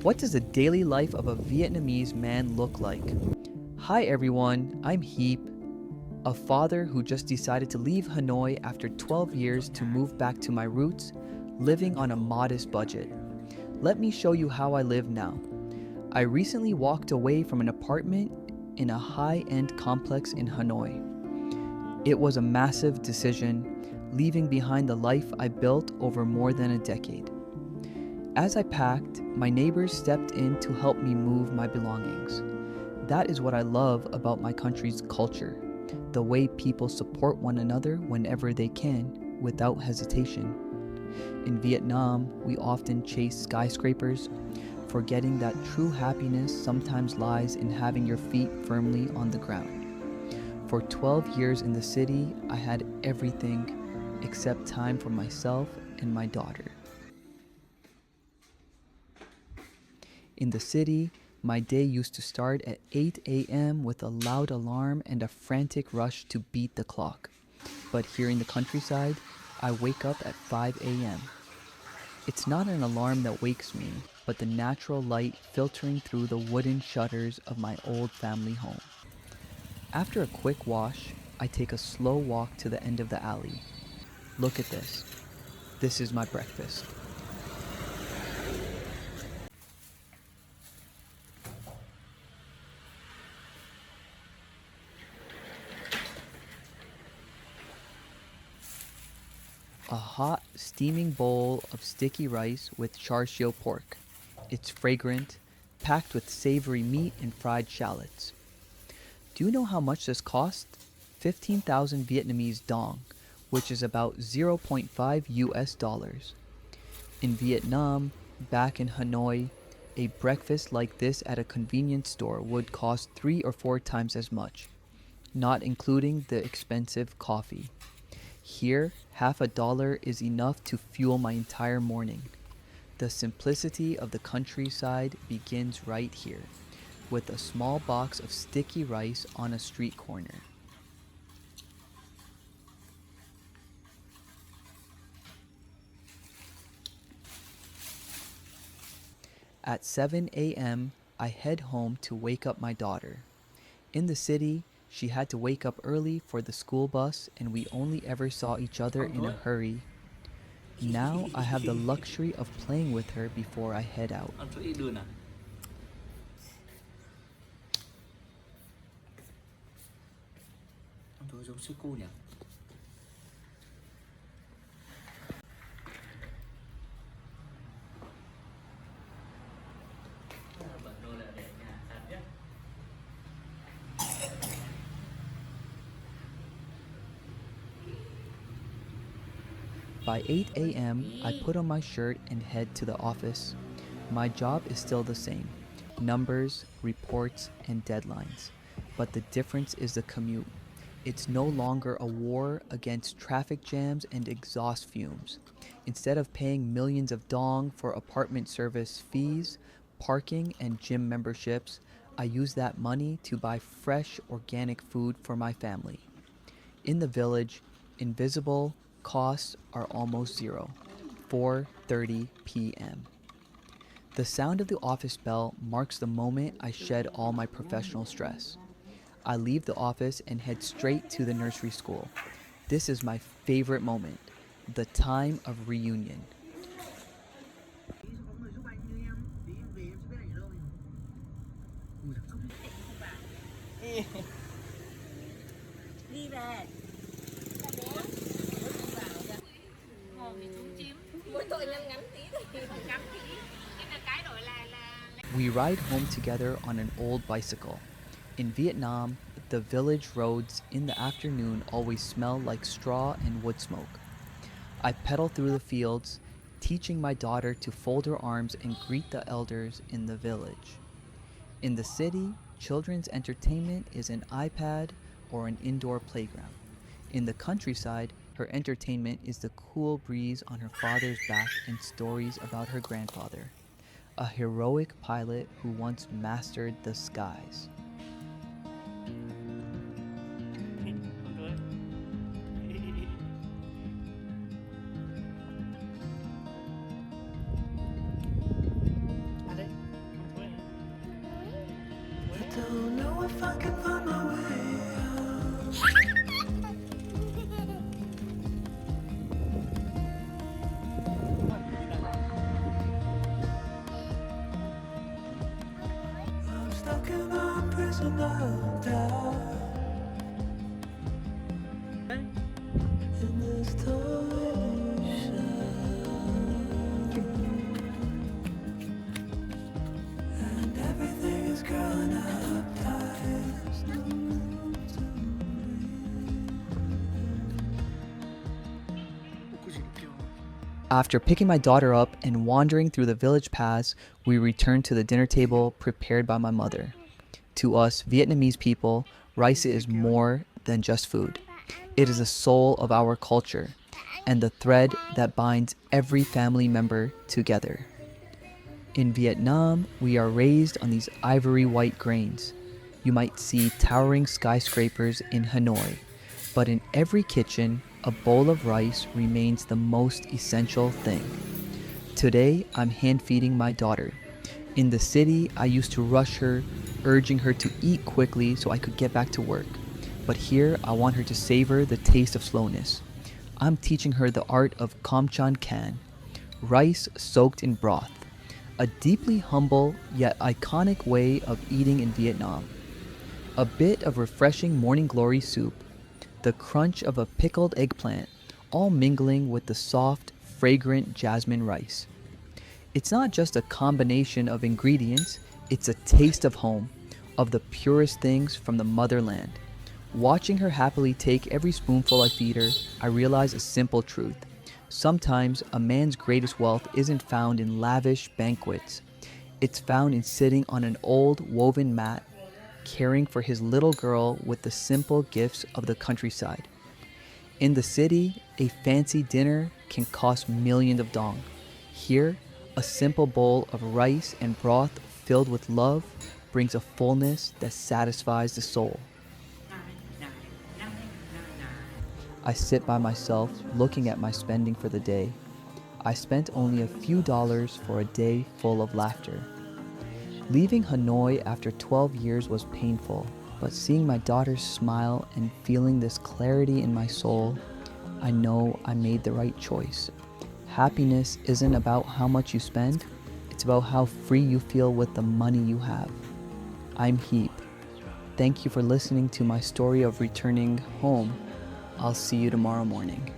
What does the daily life of a Vietnamese man look like? Hi everyone, I'm Heap, a father who just decided to leave Hanoi after 12 years to move back to my roots, living on a modest budget. Let me show you how I live now. I recently walked away from an apartment in a high-end complex in Hanoi. It was a massive decision, leaving behind the life I built over more than a decade. As I packed, my neighbors stepped in to help me move my belongings. That is what I love about my country's culture, the way people support one another whenever they can, without hesitation. In Vietnam, we often chase skyscrapers, forgetting that true happiness sometimes lies in having your feet firmly on the ground. For 12 years in the city, I had everything except time for myself and my daughter. In the city, my day used to start at 8 a.m. with a loud alarm and a frantic rush to beat the clock. But here in the countryside, I wake up at 5 a.m. It's not an alarm that wakes me, but the natural light filtering through the wooden shutters of my old family home. After a quick wash, I take a slow walk to the end of the alley. Look at this. This is my breakfast. A hot, steaming bowl of sticky rice with char siu pork. It's fragrant, packed with savory meat and fried shallots. Do you know how much this cost? 15,000 Vietnamese dong, which is about 0.5 US dollars. In Vietnam, back in Hanoi, a breakfast like this at a convenience store would cost 3 or 4 times as much, not including the expensive coffee. Here, $50 is enough to fuel my entire morning. The simplicity of the countryside begins right here, with a small box of sticky rice on a street corner. At 7 a.m., I head home to wake up my daughter. In the city, she had to wake up early for the school bus and we only ever saw each other in a hurry. Now I have the luxury of playing with her before I head out. By 8 a.m., I put on my shirt and head to the office. My job is still the same: numbers, reports, and deadlines. But the difference is the commute. It's no longer a war against traffic jams and exhaust fumes. Instead of paying millions of dong for apartment service fees, parking, and gym memberships, I use that money to buy fresh, organic food for my family. In the village, invisible costs are almost zero. 4:30 p.m. The sound of the office bell marks the moment I shed all my professional stress. I leave the office and head straight to the nursery school. This is my favorite moment, the time of reunion. We ride home together on an old bicycle. In Vietnam, the village roads in the afternoon always smell like straw and wood smoke. I pedal through the fields, teaching my daughter to fold her arms and greet the elders in the village. In the city, children's entertainment is an iPad or an indoor playground. In the countryside, her entertainment is the cool breeze on her father's back and stories about her grandfather, a heroic pilot who once mastered the skies. if I can find my way out. I'm stuck in a prison of doubt. In this torsion, and everything is growing up tight. There's no room to After picking my daughter up and wandering through the village paths, we returned to the dinner table prepared by my mother. To us Vietnamese people, rice is more than just food. It is the soul of our culture and the thread that binds every family member together. In Vietnam, we are raised on these ivory white grains. You might see towering skyscrapers in Hanoi, but in every kitchen, a bowl of rice remains the most essential thing. Today, I'm hand feeding my daughter. In the city, I used to rush her, urging her to eat quickly so I could get back to work. But here, I want her to savor the taste of slowness. I'm teaching her the art of Kom Chan Can, rice soaked in broth, a deeply humble yet iconic way of eating in Vietnam. A bit of refreshing morning glory soup, the crunch of a pickled eggplant, all mingling with the soft, fragrant jasmine rice. It's not just a combination of ingredients, it's a taste of home, of the purest things from the motherland. Watching her happily take every spoonful I feed her, I realize a simple truth. Sometimes a man's greatest wealth isn't found in lavish banquets. It's found in sitting on an old woven mat, caring for his little girl with the simple gifts of the countryside. In the city, a fancy dinner can cost millions of dong. Here, a simple bowl of rice and broth filled with love brings a fullness that satisfies the soul. I sit by myself looking at my spending for the day. I spent only a few dollars for a day full of laughter. Leaving Hanoi after 12 years was painful, but seeing my daughter smile and feeling this clarity in my soul, I know I made the right choice. Happiness isn't about how much you spend, it's about how free you feel with the money you have. I'm Heap. Thank you for listening to my story of returning home. I'll see you tomorrow morning.